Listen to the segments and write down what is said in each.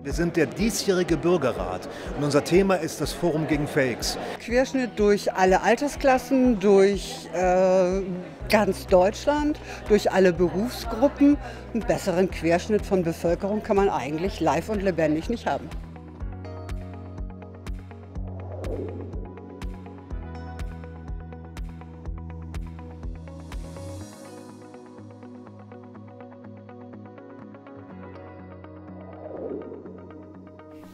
Wir sind der diesjährige Bürgerrat und unser Thema ist das Forum gegen Fakes. Querschnitt durch alle Altersklassen, durch ganz Deutschland, durch alle Berufsgruppen. Einen besseren Querschnitt von Bevölkerung kann man eigentlich live und lebendig nicht haben.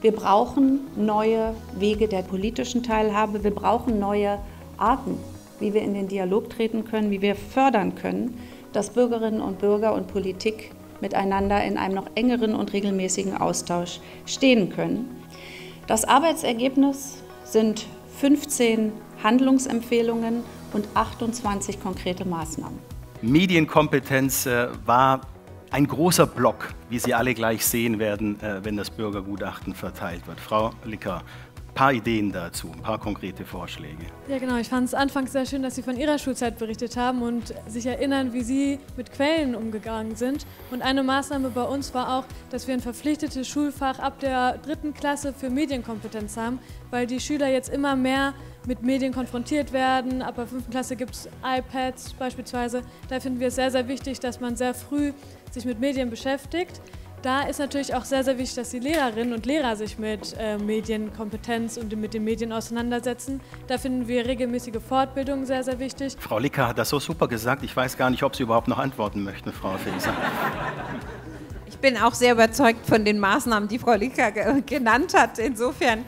Wir brauchen neue Wege der politischen Teilhabe, wir brauchen neue Arten, wie wir in den Dialog treten können, wie wir fördern können, dass Bürgerinnen und Bürger und Politik miteinander in einem noch engeren und regelmäßigen Austausch stehen können. Das Arbeitsergebnis sind 15 Handlungsempfehlungen und 28 konkrete Maßnahmen. Medienkompetenz war ein großer Block, wie Sie alle gleich sehen werden, wenn das Bürgergutachten verteilt wird. Frau Licker, ein paar Ideen dazu, ein paar konkrete Vorschläge. Ja genau, ich fand es anfangs sehr schön, dass Sie von Ihrer Schulzeit berichtet haben und sich erinnern, wie Sie mit Quellen umgegangen sind. Und eine Maßnahme bei uns war auch, dass wir ein verpflichtetes Schulfach ab der 3. Klasse für Medienkompetenz haben, weil die Schüler jetzt immer mehr mit Medien konfrontiert werden. Ab der 5. Klasse gibt es iPads beispielsweise. Da finden wir es sehr, sehr wichtig, dass man sehr früh sich mit Medien beschäftigt. Da ist natürlich auch sehr, sehr wichtig, dass die Lehrerinnen und Lehrer sich mit Medienkompetenz und mit den Medien auseinandersetzen. Da finden wir regelmäßige Fortbildung sehr, sehr wichtig. Frau Licker hat das so super gesagt. Ich weiß gar nicht, ob Sie überhaupt noch antworten möchten, Frau Faeser. Ich bin auch sehr überzeugt von den Maßnahmen, die Frau Licker genannt hat. Insofern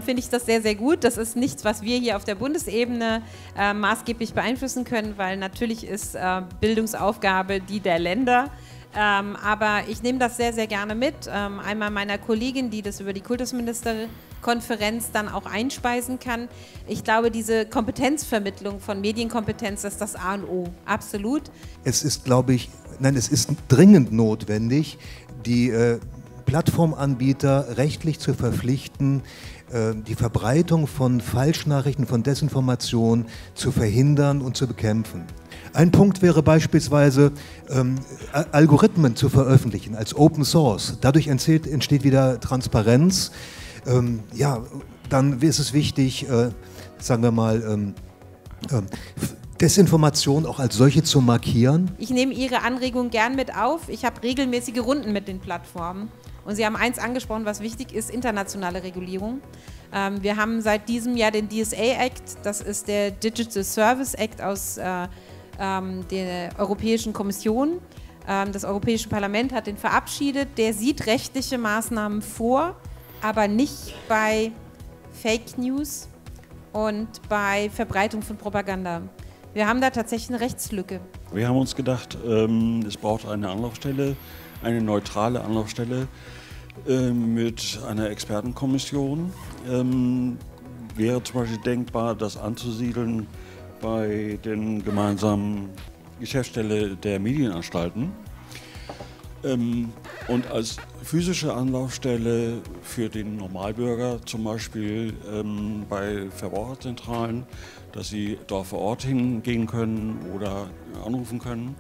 finde ich das sehr, sehr gut. Das ist nichts, was wir hier auf der Bundesebene maßgeblich beeinflussen können, weil natürlich ist Bildungsaufgabe die der Länder. Aber ich nehme das sehr, sehr gerne mit. Einmal meiner Kollegin, die das über die Kultusministerkonferenz dann auch einspeisen kann. Ich glaube, diese Kompetenzvermittlung von Medienkompetenz ist das A und O, absolut. Es ist, glaube ich, es ist dringend notwendig, die Plattformanbieter rechtlich zu verpflichten, die Verbreitung von Falschnachrichten, von Desinformation zu verhindern und zu bekämpfen. Ein Punkt wäre beispielsweise, Algorithmen zu veröffentlichen als Open Source. Dadurch entsteht wieder Transparenz. Dann ist es wichtig, sagen wir mal, Desinformation auch als solche zu markieren. Ich nehme Ihre Anregung gern mit auf. Ich habe regelmäßige Runden mit den Plattformen. Und Sie haben eins angesprochen, was wichtig ist, internationale Regulierung. Wir haben seit diesem Jahr den DSA-Act, das ist der Digital Service Act aus der Europäischen Kommission. Das Europäische Parlament hat den verabschiedet. Der sieht rechtliche Maßnahmen vor, aber nicht bei Fake News und bei Verbreitung von Propaganda. Wir haben da tatsächlich eine Rechtslücke. Wir haben uns gedacht, es braucht eine Anlaufstelle, eine neutrale Anlaufstelle mit einer Expertenkommission. Wäre zum Beispiel denkbar, das anzusiedeln bei den gemeinsamen Geschäftsstelle der Medienanstalten und als physische Anlaufstelle für den Normalbürger, zum Beispiel bei Verbraucherzentralen, dass sie dort vor Ort hingehen können oder anrufen können.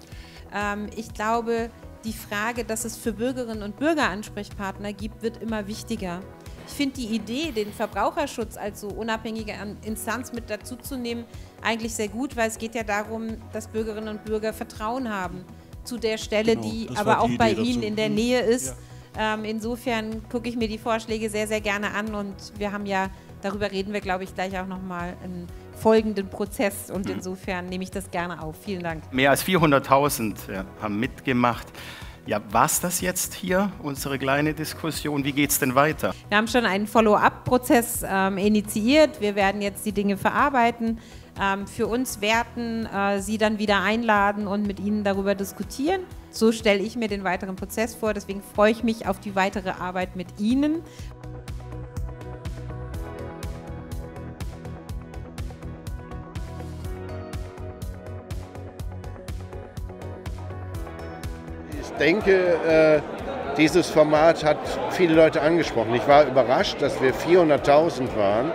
Ich glaube, die Frage, dass es für Bürgerinnen und Bürger Ansprechpartner gibt, wird immer wichtiger. Ich finde die Idee, den Verbraucherschutz als so unabhängige Instanz mit dazuzunehmen, eigentlich sehr gut, weil es geht ja darum, dass Bürgerinnen und Bürger Vertrauen haben zu der Stelle, genau, die aber auch bei Ihnen in der Nähe ist. Ja. Insofern gucke ich mir die Vorschläge sehr, sehr gerne an und wir haben ja, darüber reden wir, glaube ich, gleich auch nochmal einen folgenden Prozess und insofern nehme ich das gerne auf. Vielen Dank. Mehr als 400.000 haben mitgemacht. Ja, war's das jetzt hier, unsere kleine Diskussion? Wie geht's denn weiter? Wir haben schon einen Follow-up-Prozess initiiert. Wir werden jetzt die Dinge verarbeiten, für uns werten, Sie dann wieder einladen und mit Ihnen darüber diskutieren. So stelle ich mir den weiteren Prozess vor. Deswegen freue ich mich auf die weitere Arbeit mit Ihnen. Ich denke, dieses Format hat viele Leute angesprochen. Ich war überrascht, dass wir 400.000 waren.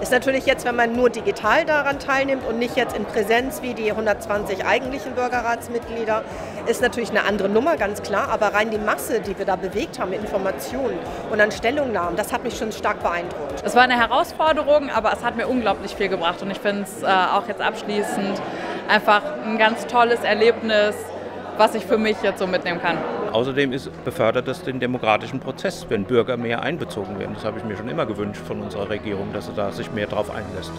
Ist natürlich jetzt, wenn man nur digital daran teilnimmt und nicht jetzt in Präsenz wie die 120 eigentlichen Bürgerratsmitglieder, ist natürlich eine andere Nummer, ganz klar. Aber rein die Masse, die wir da bewegt haben, Informationen und an Stellungnahmen, das hat mich schon stark beeindruckt. Es war eine Herausforderung, aber es hat mir unglaublich viel gebracht. Und ich finde es auch jetzt abschließend einfach ein ganz tolles Erlebnis, was ich für mich jetzt so mitnehmen kann. Außerdem befördert es den demokratischen Prozess, wenn Bürger mehr einbezogen werden. Das habe ich mir schon immer gewünscht von unserer Regierung, dass sie da sich mehr darauf einlässt.